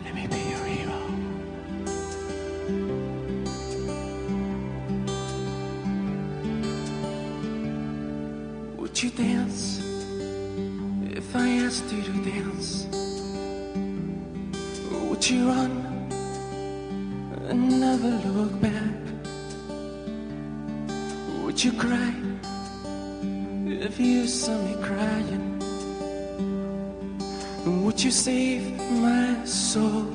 Let me be your hero. Would you dance if I asked you to dance? Would you run and never look back? Would you cry if you saw me crying? Would you save my soul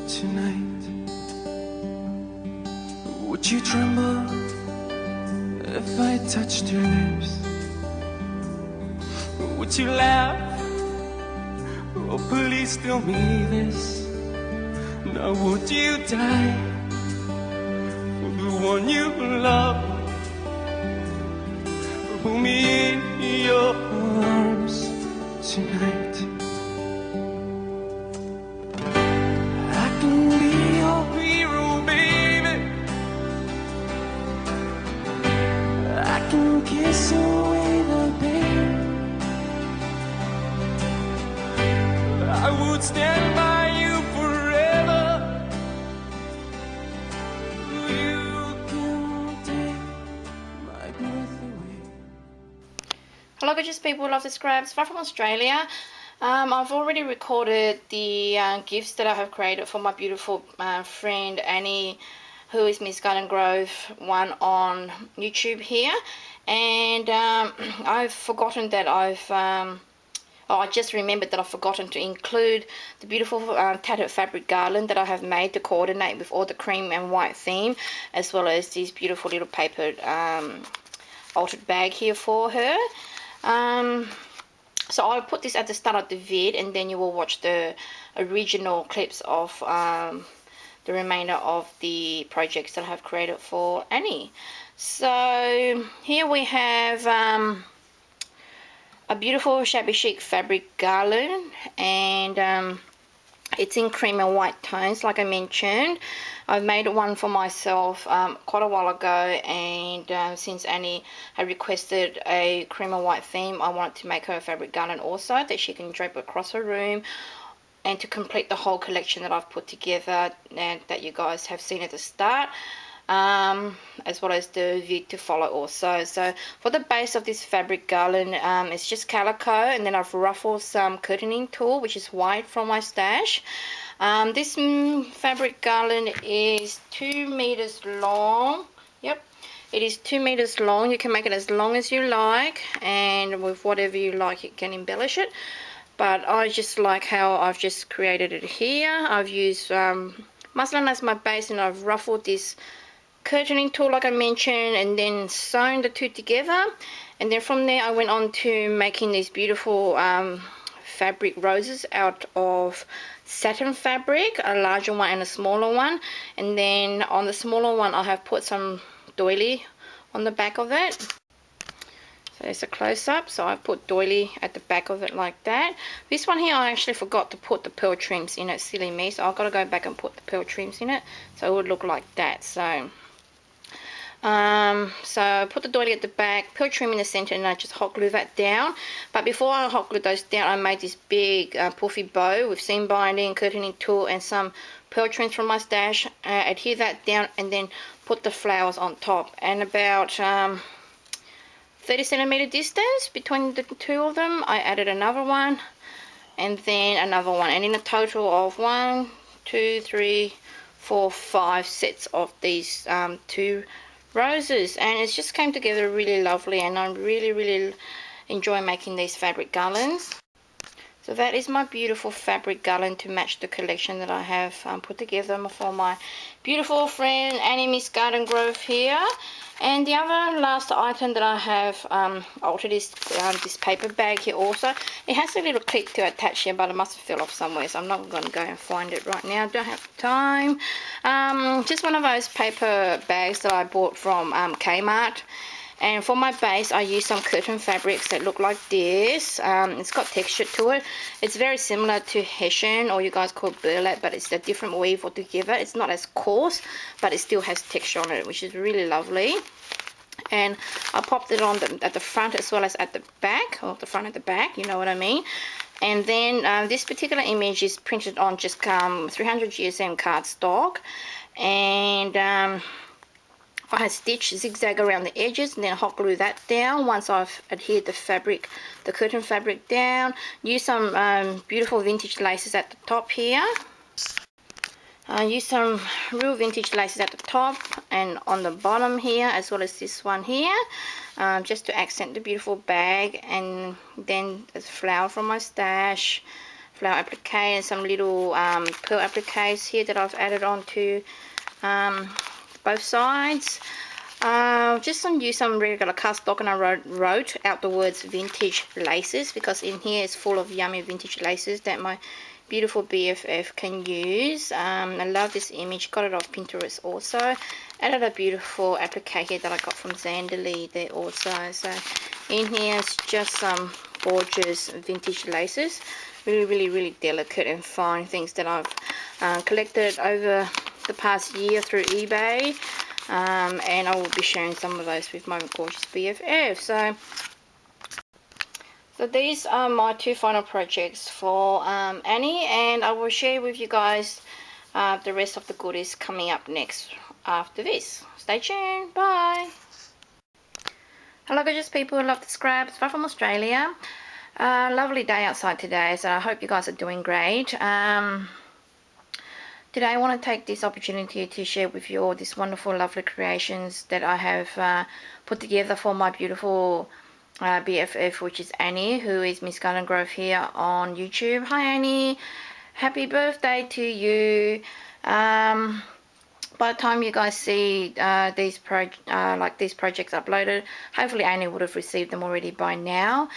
tonight? Would you tremble if I touched your lips? Would you laugh? Oh, please tell me this. Now would you die for the one you love? Hold me in your arms tonight. I can be your hero, baby. I can kiss away the pain. I would stand by you forever. You can take my breath away. Hello gorgeous people, love the scraps, far from Australia. I've already recorded the gifts that I have created for my beautiful friend Annie, who is msgardebgrove1 on YouTube here, and I've forgotten that I just remembered that I've forgotten to include the beautiful tattered fabric garland that I have made to coordinate with all the cream and white theme, as well as this beautiful little papered altered bag here for her. So I'll put this at the start of the vid, and then you will watch the original clips of the remainder of the projects that I have created for Annie. So here we have a beautiful shabby chic fabric garland, and it's in cream and white tones like I mentioned. I made one for myself quite a while ago, and since Annie had requested a cream and white theme, I wanted to make her a fabric garland also that she can drape across her room, and to complete the whole collection that I've put together and that you guys have seen at the start, as well as the vid to follow also. So for the base of this fabric garland, it's just calico, and then I've ruffled some curtaining tool, which is white from my stash. This fabric garland is 2 meters long. Yep, it is 2 meters long. You can make it as long as you like, and with whatever you like you can embellish it, but I just like how I've just created it here. I've used muslin as my base, and I've ruffled this curtaining tool like I mentioned, and then sewn the two together, and then from there I went on to making these beautiful fabric roses out of satin fabric, a larger one and a smaller one, and then on the smaller one I have put some doily on the back of it. So there's a close-up, so I put doily at the back of it like that. This one here I actually forgot to put the pearl trims in it, silly me, so I've got to go back and put the pearl trims in it, so it would look like that. So I put the doily at the back, pearl trim in the center, and I just hot glue that down. But before I hot glue those down, I made this big puffy bow with seam binding, curtaining tool, and some pearl trims from my stash. Adhere that down, and then put the flowers on top, and about 30 centimeter distance between the two of them I added another one, and then another one, and in a total of 1, 2, 3, 4, 5 sets of these two roses, and it just came together really lovely, and I really enjoy making these fabric garlands. So that is my beautiful fabric garland to match the collection that I have put together for my beautiful friend Annie msgardebgrove here. And the other last item that I have altered is this paper bag here also. It has a little clip to attach here, but it must have fell off somewhere, so I'm not going to go and find it right now. I don't have time. Just one of those paper bags that I bought from Kmart. And for my base, I use some curtain fabrics that look like this. It's got texture to it. It's very similar to Hessian, or you guys call it burlap, but it's a different weave altogether. It's not as coarse, but it still has texture on it, which is really lovely. And I popped it on at the front as well as at the back, or the front and the back, you know what I mean. And then this particular image is printed on just 300 GSM cardstock, and I stitch zigzag around the edges and then hot glue that down once I've adhered the fabric, the curtain fabric down. Use some beautiful vintage laces at the top here. Use some real vintage laces at the top and on the bottom here, as well as this one here, just to accent the beautiful bag. And then there's flower from my stash, flower applique, and some little pearl appliques here that I've added onto both sides. Just use some regular cardstock, and I wrote out the words vintage laces because in here is full of yummy vintage laces that my beautiful BFF can use. I love this image, got it off Pinterest also. Added a beautiful applique here that I got from Zandali there also. So in here is just some gorgeous vintage laces, really delicate and fine things that I've collected over the past year through eBay, and I will be sharing some of those with my gorgeous BFF. So these are my two final projects for Annie, and I will share with you guys the rest of the goodies coming up next after this. Stay tuned. Bye. Hello gorgeous people who love the scraps. Far from Australia. Lovely day outside today, so I hope you guys are doing great. Today I want to take this opportunity to share with you all these wonderful lovely creations that I have put together for my beautiful BFF, which is Annie, who is Miss Garden Grove here on YouTube. Hi Annie, happy birthday to you. By the time you guys see these projects uploaded, hopefully Annie would have received them already by now,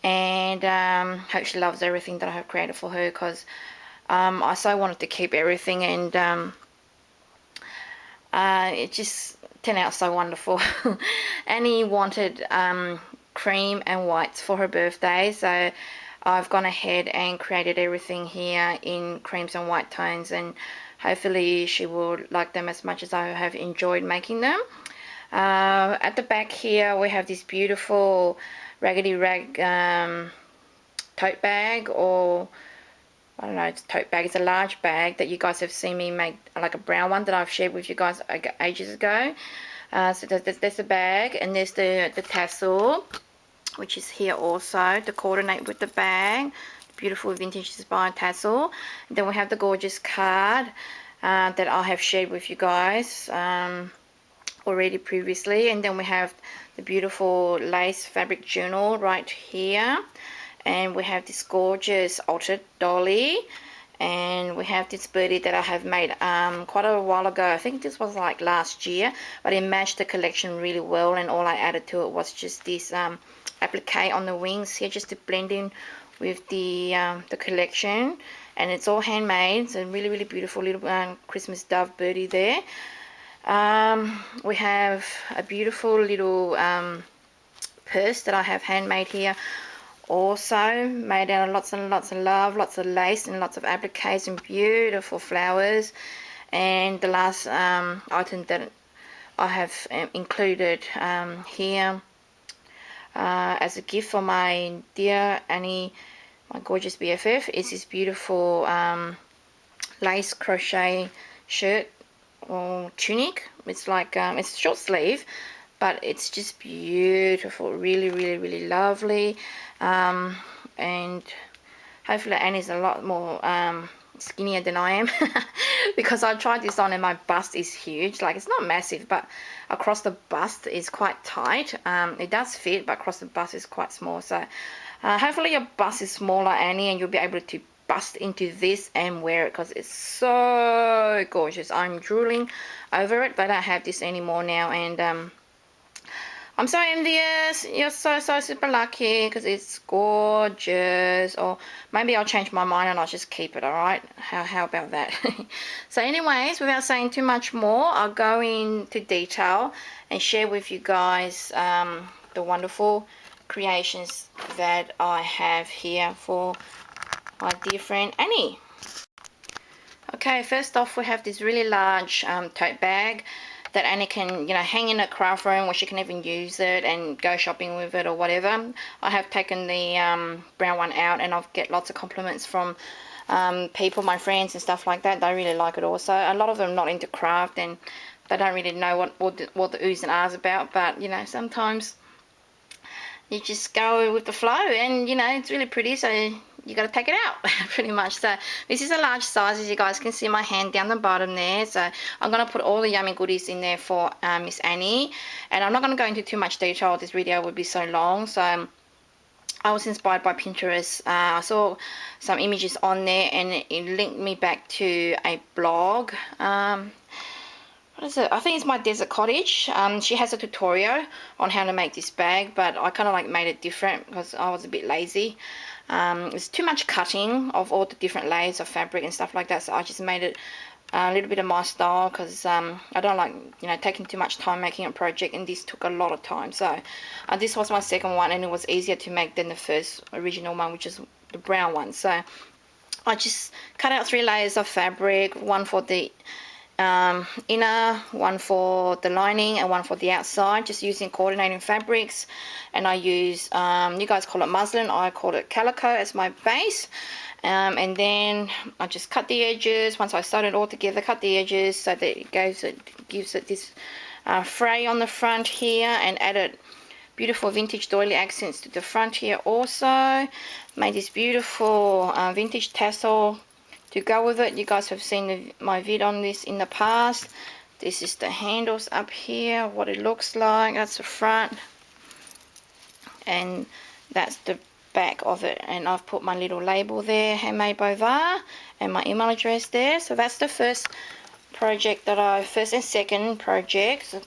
and hope she loves everything that I have created for her, because I so wanted to keep everything, and it just turned out so wonderful. Annie wanted cream and whites for her birthday, so I've gone ahead and created everything here in creams and white tones, and hopefully she will like them as much as I have enjoyed making them. At the back here we have this beautiful Raggedy rag tote bag, or I don't know, it's a tote bag. It's a large bag that you guys have seen me make, like a brown one that I've shared with you guys ages ago. So there's the bag, and there's the tassel, which is here also to coordinate with the bag. Beautiful vintage inspired tassel. And then we have the gorgeous card that I have shared with you guys already previously. And then we have the beautiful lace fabric journal right here. And we have this gorgeous altered dolly, and we have this birdie that I have made quite a while ago. I think this was like last year, but it matched the collection really well, and all I added to it was just this applique on the wings here, just to blend in with the collection. And it's all handmade. It's a really beautiful little Christmas dove birdie there. We have a beautiful little purse that I have handmade here, also made out of lots and lots of love, lots of lace and lots of appliques and beautiful flowers. And the last item that I have included here as a gift for my dear Annie, my gorgeous BFF, is this beautiful lace crochet shirt or tunic. It's like it's short sleeve, but it's just beautiful, really lovely. And hopefully Annie's a lot more skinnier than I am because I tried this on and my bust is huge. Like, it's not massive, but across the bust is quite tight. It does fit, but across the bust is quite small. So hopefully your bust is smaller, Annie, and you'll be able to bust into this and wear it, because it's so gorgeous. I'm drooling over it, but I don't have this anymore now, and I'm so envious. You're so super lucky, because it's gorgeous. Or maybe I'll change my mind and I'll just keep it. Alright, how about that? So anyways, without saying too much more, I'll go into detail and share with you guys the wonderful creations that I have here for my dear friend Annie. Okay, first off we have this really large tote bag that Annie can, you know, hang in her craft room, where she can even use it and go shopping with it or whatever. I have taken the brown one out, and I've get lots of compliments from people, my friends and stuff like that. They really like it also. A lot of them not into craft, and they don't really know what the oohs and ahs about, but you know, sometimes you just go with the flow, and you know, it's really pretty, so you got to take it out pretty much. So this is a large size, as you guys can see my hand down the bottom there. So I'm going to put all the yummy goodies in there for Miss Annie, and I'm not going to go into too much detail. This video would be so long. So I was inspired by Pinterest. I saw some images on there, and it linked me back to a blog. What is it? I think it's My Desert Cottage. She has a tutorial on how to make this bag, but I kind of like made it different because I was a bit lazy. It's too much cutting of all the different layers of fabric and stuff like that, so I just made it a little bit of my style, because I don't like, you know, taking too much time making a project, and this took a lot of time. So this was my second one, and it was easier to make than the first original one, which is the brown one. So I just cut out 3 layers of fabric, one for the inner, one for the lining, and one for the outside, just using coordinating fabrics. And I use, you guys call it muslin, I call it calico as my base. And then I just cut the edges. Once I sewed it all together, cut the edges so that it gives it this fray on the front here, and added beautiful vintage doily accents to the front here also. Made this beautiful vintage tassel to go with it. You guys have seen my vid on this in the past. This is the handles up here, what it looks like. That's the front, and that's the back of it. And I've put my little label there, Handmade by VAR, and my email address there. So that's the first project that first and second project, so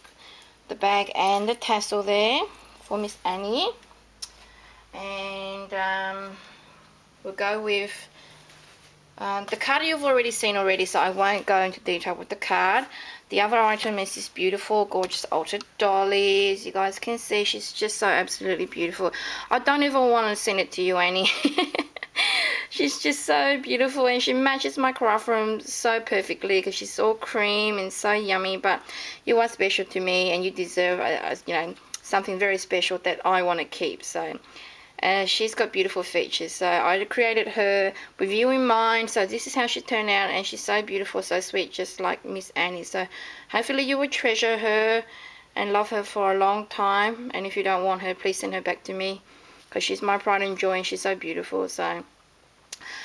the bag and the tassel there for Miss Annie. And we'll go with the card you've already seen already, so I won't go into detail with the card. The other item is this beautiful, gorgeous altered dolly. As you guys can see, she's just so absolutely beautiful. I don't even want to send it to you, Annie. She's just so beautiful, and she matches my craft room so perfectly because she's all cream and so yummy. But you are special to me, and you deserve, you know, something very special that I want to keep. So she's got beautiful features, so I created her with you in mind. So this is how she turned out, and she's so beautiful, so sweet, just like Miss Annie. So hopefully you will treasure her and love her for a long time. And if you don't want her, please send her back to me, because she's my pride and joy, and she's so beautiful. So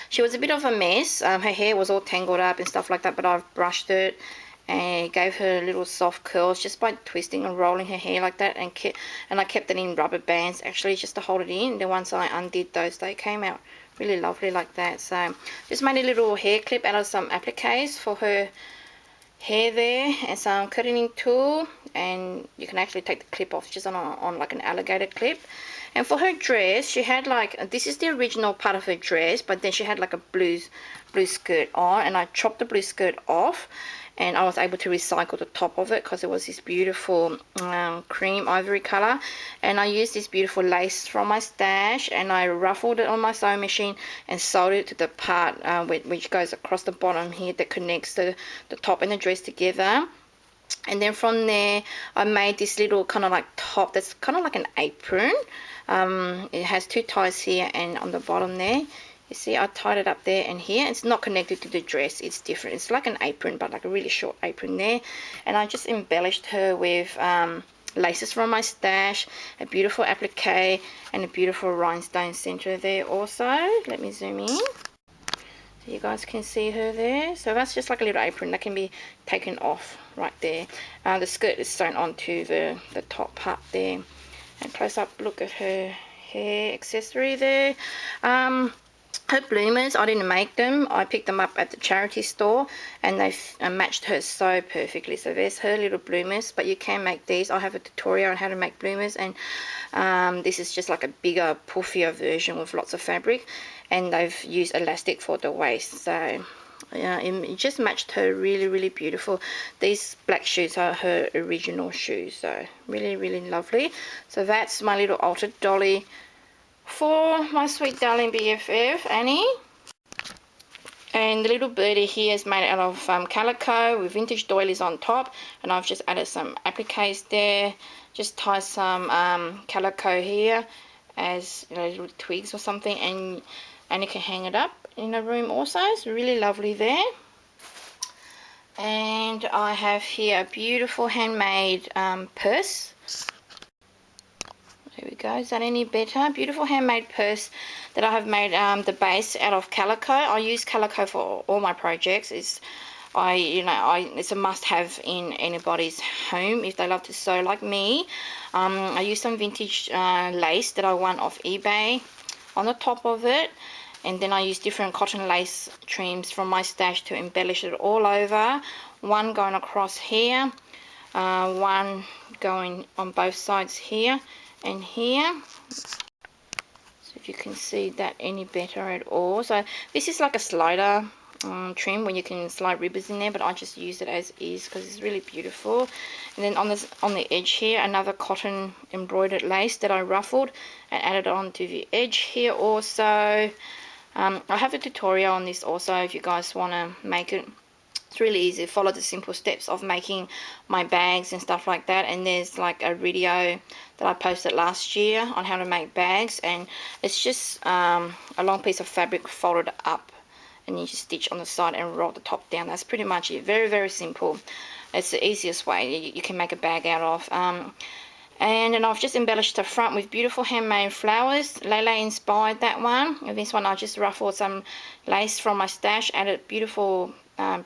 she was a bit of a mess. Her hair was all tangled up and stuff like that, but I've brushed it and gave her little soft curls just by twisting and rolling her hair like that, and I kept it in rubber bands actually, just to hold it in. Then once I undid those, they came out really lovely like that. So just made a little hair clip out of some appliques for her hair there, and some cutting tool, and you can actually take the clip off just on like an alligator clip. And for her dress, she had like, this is the original part of her dress, but then she had like a blue skirt on, and I chopped the blue skirt off, and I was able to recycle the top of it because it was this beautiful cream ivory color. And I used this beautiful lace from my stash, and I ruffled it on my sewing machine and sewed it to the part which goes across the bottom here, that connects the top and the dress together. And then from there I made this little kind of like top that's kind of like an apron. It has 2 ties here and on the bottom there. You see, I tied it up there and here. It's not connected to the dress, it's different. It's like an apron, but like a really short apron there. And I just embellished her with laces from my stash, a beautiful applique, and a beautiful rhinestone center there also. Let me zoom in so you guys can see her there. So that's just like a little apron that can be taken off right there. The skirt is sewn onto the top part there. And close up look at her hair accessory there. Her bloomers, I didn't make them. I picked them up at the charity store, and they matched her so perfectly. So there's her little bloomers, but you can make these. I have a tutorial on how to make bloomers, and this is just like a bigger, puffier version with lots of fabric, and they've used elastic for the waist. So yeah, it just matched her really, really beautiful. These black shoes are her original shoes, so really, really lovely. So that's my little altered dolly for my sweet darling BFF Annie. And the little birdie here is made out of calico with vintage doilies on top, and I've just added some appliques there. Just tie some calico here as little twigs or something, and you can hang it up in a room also. It's really lovely there. And I have here a beautiful handmade purse. There we go. Is that any better? Beautiful handmade purse that I have made the base out of calico. I use calico for all my projects. It's a must-have in anybody's home if they love to sew like me. I use some vintage lace that I won off eBay on the top of it, and then I use different cotton lace trims from my stash to embellish it all over. One going across here, one going on both sides here and here. So if you can see that any better at all. So this is like a slider trim when you can slide ribbons in there, but I just use it as is because it's really beautiful. And then on the edge here, another cotton embroidered lace that I ruffled and added onto the edge here also. I have a tutorial on this also if you guys want to make it. It's really easy. Follow the simple steps of making my bags and stuff like that. And there's like a video that I posted last year on how to make bags, and it's just a long piece of fabric folded up, and you just stitch on the side and roll the top down. That's pretty much it. Very, very simple. It's the easiest way you can make a bag out of. And then I've just embellished the front with beautiful handmade flowers. Lele inspired that one. And this one I just ruffled some lace from my stash, added beautiful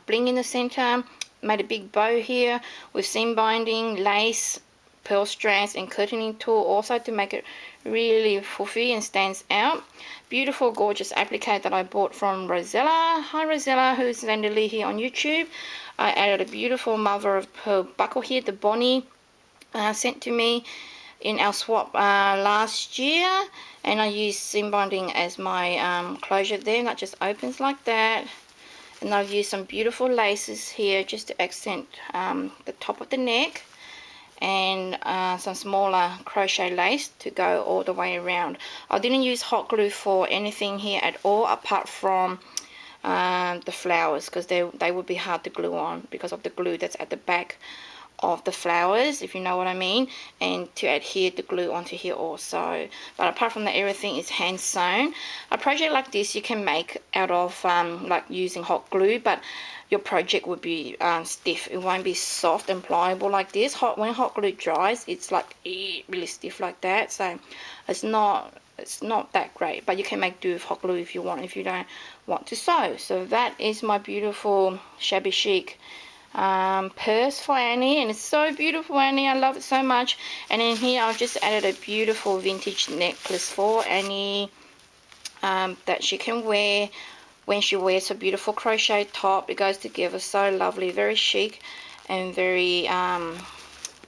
bling in the center, made a big bow here with seam binding, lace, pearl strands, and curtaining tool also to make it really fluffy and stands out. Beautiful, gorgeous applique that I bought from Rosella. Hi Rosella, who's Vandally here on YouTube. I added a beautiful mother of pearl buckle here, the Bonnie sent to me in our swap last year, and I used seam binding as my closure there, and that just opens like that. And I've used some beautiful laces here just to accent the top of the neck, and some smaller crochet lace to go all the way around. I didn't use hot glue for anything here at all apart from the flowers, because they would be hard to glue on because of the glue that's at the back of the flowers, if you know what I mean, and to adhere the glue onto here also. But apart from that, everything is hand sewn. A project like this you can make out of like using hot glue, but your project would be stiff. It won't be soft and pliable like this. When hot glue dries, it's like really stiff like that, so it's not that great. But you can make do with hot glue if you want, if you don't want to sew. So that is my beautiful shabby chic purse for Annie, and it's so beautiful, Annie. I love it so much. And in here I've just added a beautiful vintage necklace for Annie that she can wear when she wears a beautiful crochet top. It goes together so lovely, very chic and very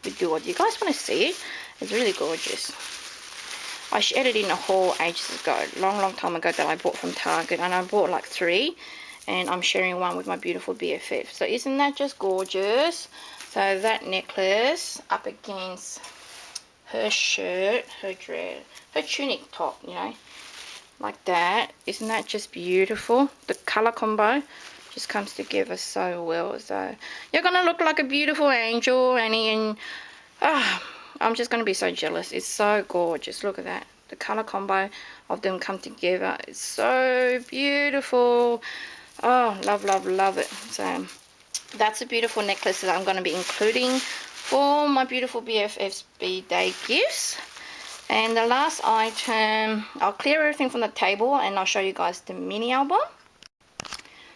bejeweled. You guys want to see it? It's really gorgeous. I shared it in a haul ages ago, long time ago, that I bought from Target, and I bought like 3. And I'm sharing one with my beautiful BFF. So isn't that just gorgeous? So that necklace up against her shirt, her dress, her tunic top, you know, like that. Isn't that just beautiful? The color combo just comes together so well. So you're gonna look like a beautiful angel, Annie, and I'm just gonna be so jealous. It's so gorgeous. Look at that. The color combo of them come together. It's so beautiful. Oh, love, love, love it. So that's a beautiful necklace that I'm going to be including for my beautiful BFF's B-Day gifts. And the last item, I'll clear everything from the table and I'll show you guys the mini album.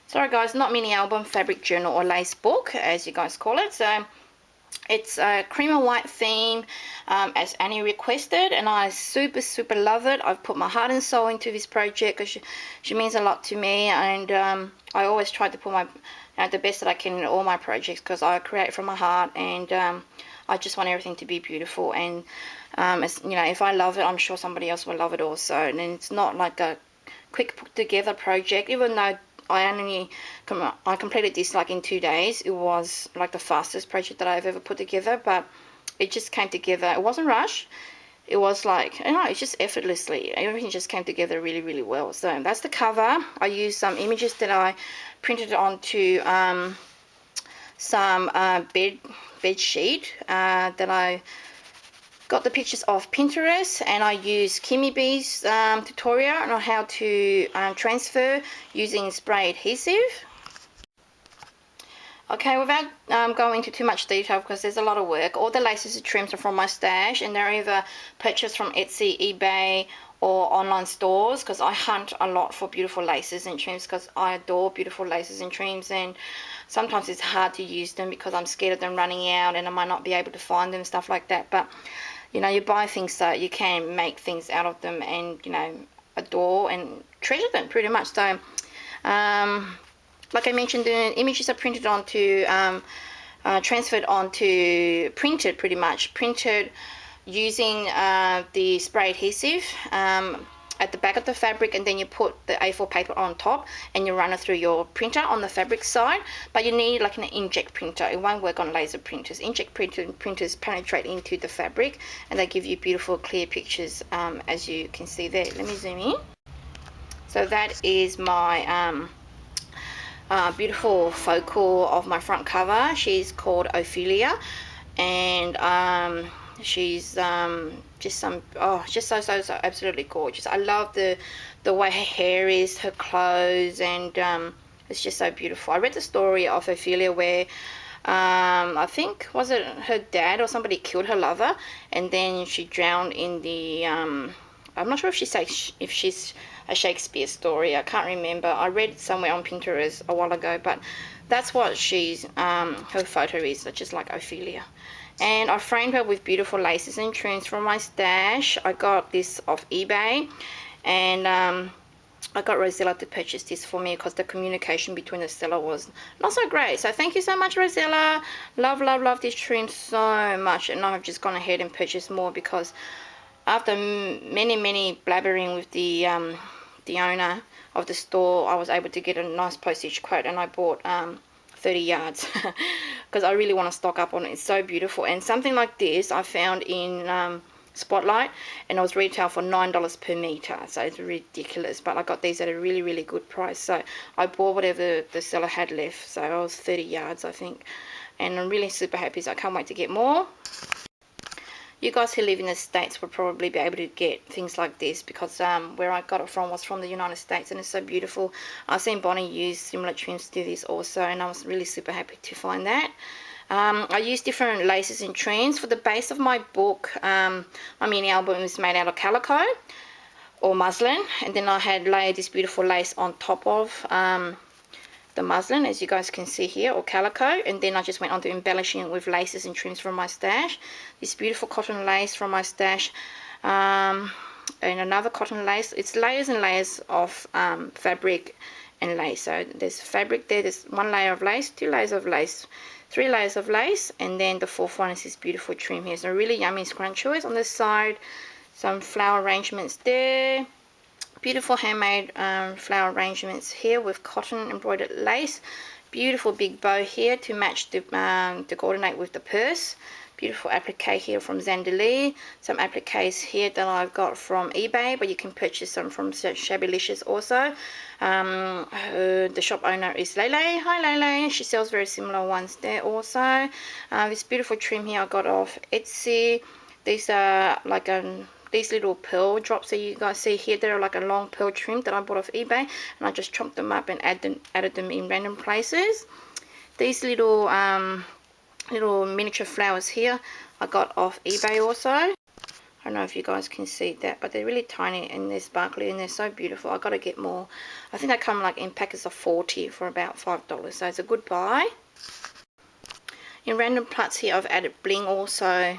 Sorry guys, not mini album, fabric journal or lace book, as you guys call it. So it's a cream and white theme as Annie requested, and I super love it. I've put my heart and soul into this project because she means a lot to me, and I always try to put the best that I can in all my projects because I create from my heart, and I just want everything to be beautiful. And as, you know, if I love it, I'm sure somebody else will love it also. And it's not like a quick put together project, even though I completed this like in 2 days. It was like the fastest project that I've ever put together, but it just came together. It wasn't rushed. it was like, you know, it's just effortlessly, everything just came together really, really well. So that's the cover. I used some images that I printed onto some bed sheet that I got the pictures off Pinterest, and I used Kimmy B's tutorial on how to transfer using spray adhesive. Okay, without going into too much detail because there's a lot of work, all the laces and trims are from my stash, and they're either purchased from Etsy, eBay, or online stores, because I hunt a lot for beautiful laces and trims because I adore beautiful laces and trims, and sometimes it's hard to use them because I'm scared of them running out and I might not be able to find them, stuff like that. But you know, you buy things so you can make things out of them and, you know, adore and treasure them pretty much. So like I mentioned, the images are printed onto, transferred onto, printed pretty much, printed using the spray adhesive at the back of the fabric, and then you put the A4 paper on top and you run it through your printer on the fabric side. But you need like an inkjet printer. It won't work on laser printers. Inkjet printers penetrate into the fabric and they give you beautiful clear pictures, as you can see there. Let me zoom in. So that is my beautiful focal of my front cover. She's called Ophelia, and she's just so absolutely gorgeous. I love the way her hair is, her clothes, and it's just so beautiful. I read the story of Ophelia where I think, was it her dad or somebody killed her lover, and then she drowned in the I'm not sure if she's a Shakespeare story. I can't remember. I read it somewhere on Pinterest a while ago, but that's what she's her photo is, just like Ophelia. And I framed her with beautiful laces and trims from my stash. I got this off eBay, and I got Rosella to purchase this for me because the communication between the seller was not so great. So thank you so much, Rosella. Love, love, love this trim so much, and I've just gone ahead and purchased more because after many blabbering with the owner of the store, I was able to get a nice postage quote, and I bought 30 yards because I really want to stock up on it. It's so beautiful. And something like this I found in Spotlight, and it was retail for $9 per meter, so it's ridiculous. But I got these at a really good price, so I bought whatever the seller had left. So I was 30 yards, I think, and I'm really super happy, so I can't wait to get more. You guys who live in the States will probably be able to get things like this because where I got it from was from the United States, and it's so beautiful. I've seen Bonnie use similar trims to this also, and I was really super happy to find that. I used different laces and trims. For the base of my book, my mini album is made out of calico or muslin, and then I had layered this beautiful lace on top of the muslin, as you guys can see here, or calico, and then I just went on to embellishing it with laces and trims from my stash. This beautiful cotton lace from my stash, and another cotton lace. It's layers and layers of fabric and lace. So there's fabric there, there's one layer of lace, 2 layers of lace, 3 layers of lace, and then the 4th one is this beautiful trim here. So really yummy scrunchies on this side, some flower arrangements there. Beautiful handmade flower arrangements here with cotton embroidered lace. Beautiful big bow here to match to coordinate with the purse. Beautiful applique here from Zandali. Some appliques here that I've got from eBay, but you can purchase some from Shabbylicious also. The shop owner is Lele. Hi Lele. She sells very similar ones there also. This beautiful trim here I got off Etsy. These are like these little pearl drops that you guys see here. They're like a long pearl trim that I bought off eBay, and I just chopped them up and added them in random places. These little miniature flowers here I got off eBay also. I don't know if you guys can see that, but they're really tiny and they're sparkly and they're so beautiful. I got to get more. I think they come like in packets of 40 for about $5, so it's a good buy. In random parts here I've added bling also,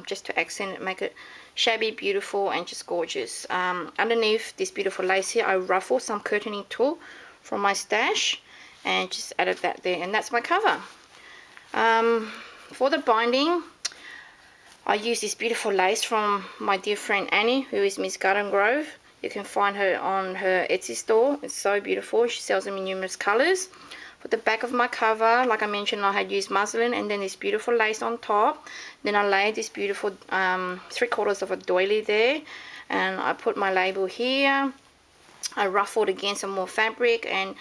just to accent it, make it shabby, beautiful, and just gorgeous. Underneath this beautiful lace here I ruffled some curtaining tulle from my stash and just added that there, and that's my cover. For the binding I use this beautiful lace from my dear friend Annie, who is Miss Garden Grove. You can find her on her Etsy store. It's so beautiful. She sells them in numerous colors. For the back of my cover, like I mentioned, I had used muslin and then this beautiful lace on top. Then I laid this beautiful 3/4 of a doily there, and I put my label here. I ruffled again some more fabric and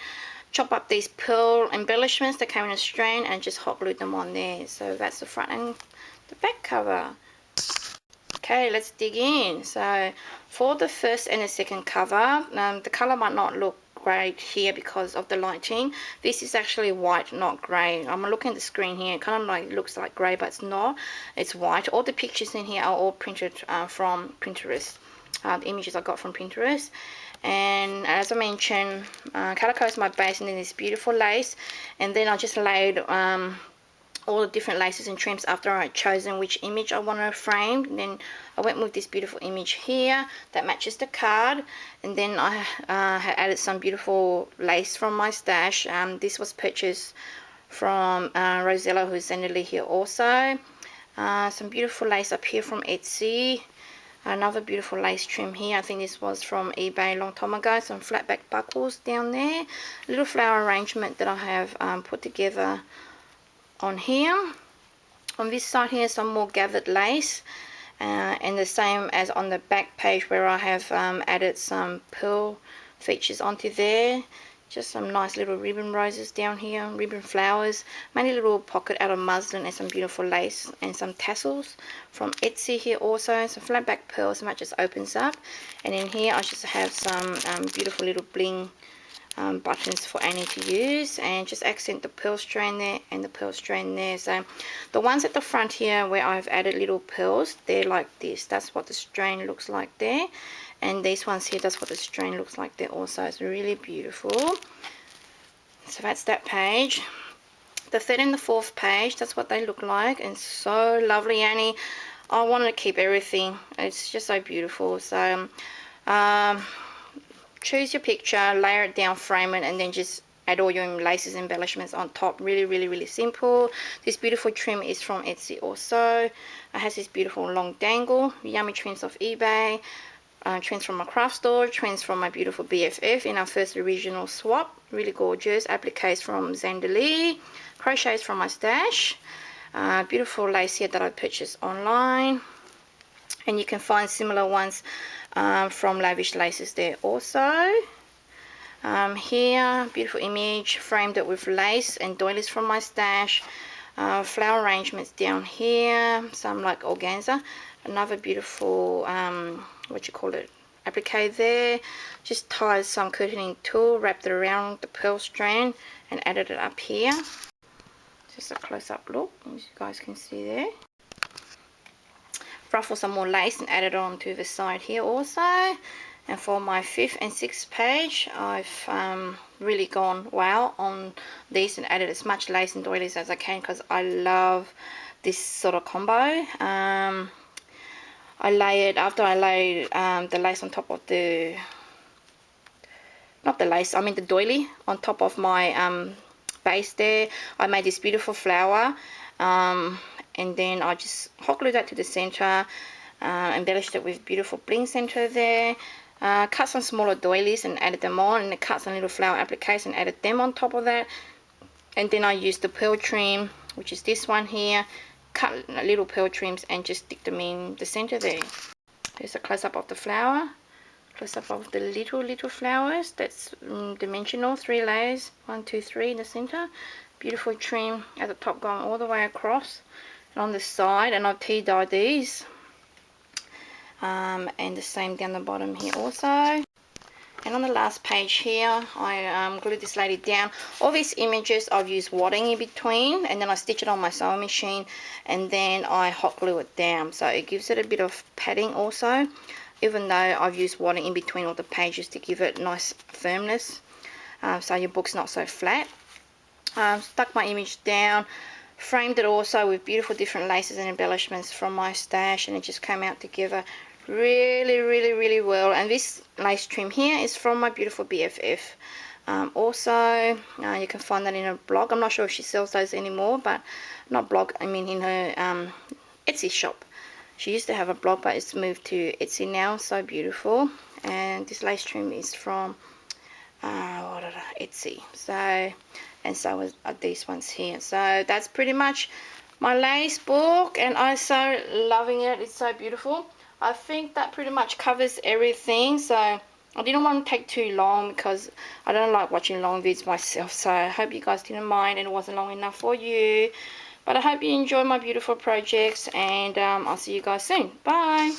chop up these pearl embellishments that came in a strand and just hot glued them on there. So that's the front and the back cover. Okay, let's dig in. So for the first and the second cover, the color might not look great here because of the lighting. This is actually white, not grey. I'm looking at the screen here, it kind of like looks like grey, but it's not. It's white. All the pictures in here are all printed from Pinterest. The images I got from Pinterest. And as I mentioned, calico is my base, and then this beautiful lace, and then I just laid all the different laces and trims after I had chosen which image I wanted to frame. And then I went with this beautiful image here that matches the card, and then I had added some beautiful lace from my stash. This was purchased from Rosella, who's sending here also. Some beautiful lace up here from Etsy. Another beautiful lace trim here. I think this was from eBay a long time ago. Some flat back buckles down there. A little flower arrangement that I have put together on here. On this side here, some more gathered lace. And the same as on the back page where I have added some pearl features onto there. Just some nice little ribbon roses down here, ribbon flowers. Made a little pocket out of muslin and some beautiful lace and some tassels from Etsy here also. Some flat back pearls, so it just opens up. And in here I just have some beautiful little bling buttons for Annie to use, and just accent the pearl strand there and the pearl strand there. So the ones at the front here where I've added little pearls, they're like this. That's what the strand looks like there. And these ones here, that's what the strand looks like there also. It's really beautiful. So that's that page. The third and the fourth page, that's what they look like, and so lovely, Annie. I wanted to keep everything. It's just so beautiful. So choose your picture, layer it down, frame it, and then just add all your laces and embellishments on top. Really, really, really simple. This beautiful trim is from Etsy also. It has this beautiful long dangle. Yummy trims off eBay. Trims from my craft store, trims from my beautiful BFF in our first original swap. Really gorgeous. Appliques from Embellished. Crochets from my stash. Beautiful lace here that I purchased online. And you can find similar ones from Lavish Laces there also. Here, beautiful image, framed it with lace and doilies from my stash. Flower arrangements down here, some like organza. Another beautiful, applique there. Just tied some curtaining tulle, wrapped it around the pearl strand and added it up here. Just a close-up look, as you guys can see there. Ruffle some more lace and add it on to the side here also. And for my fifth and sixth page, I've really gone wow on these and added as much lace and doilies as I can, because I love this sort of combo. I layered, after I laid the lace on top of the, not the lace, I mean the doily on top of my base there, I made this beautiful flower. And then I just hot glued that to the center, embellished it with beautiful bling center there, cut some smaller doilies and added them on, and cut some little flower appliques and added them on top of that. And then I used the pearl trim, which is this one here, cut little pearl trims and just stick them in the center there. There's a close-up of the flower, close-up of the little flowers. That's dimensional, 3 layers, 1, 2, 3 in the center. Beautiful trim at the top going all the way across. And on the side, and I've tea dyed these, and the same down the bottom here also. And on the last page here, I glued this lady down. All these images I've used wadding in between, and then I stitch it on my sewing machine, and then I hot glue it down, so it gives it a bit of padding also, even though I've used wadding in between all the pages to give it nice firmness, so your book's not so flat. Stuck my image down, framed it also with beautiful different laces and embellishments from my stash, and it just came out together really well. And this lace trim here is from my beautiful BFF. Also, you can find that in a blog. I'm not sure if she sells those anymore, but not blog, I mean in her Etsy shop. She used to have a blog, but it's moved to Etsy now. So beautiful. And this lace trim is from Etsy. So, and so are these ones here. So that's pretty much my lace book, and I'm so loving it. It's so beautiful. I think that pretty much covers everything, so I didn't want to take too long because I don't like watching long videos myself, so I hope you guys didn't mind and it wasn't long enough for you. But I hope you enjoy my beautiful projects, and I'll see you guys soon. Bye!